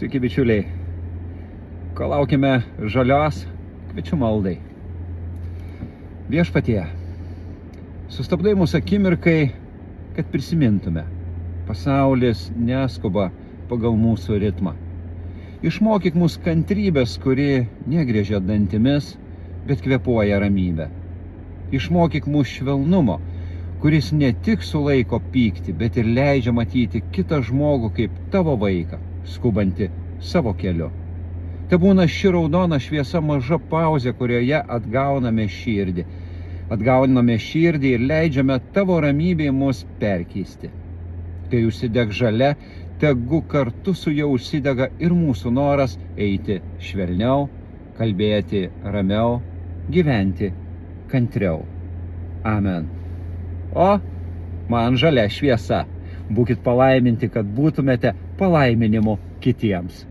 Sveiki, bičiuliai. Kol laukime žalios, kviečiu maldai. Viešpatie, sustabdai mūsų akimirkai, kad prisimintume. Pasaulis neskuba pagal mūsų ritmą. Išmokyk mūsų kantrybės, kuri negriežia dantimis, bet kvėpuoja ramybę. Išmokyk mūsų švelnumo, kuris ne tik sulaiko pyktį, bet ir leidžia matyti kitą žmogų kaip tavo vaiką, skubantį savo keliu. Tai būna ši raudona šviesa maža pauzė, kurioje atgauname širdį. Atgauname širdį ir leidžiame tavo ramybėje mus perkeisti. Kai užsideg žalia, tegu kartu su jau užsidega ir mūsų noras eiti švelniau, kalbėti ramiau, gyventi kantriau. Amen. O man žalia šviesa. Būkit palaiminti, kad būtumėte palaiminimu kitiems.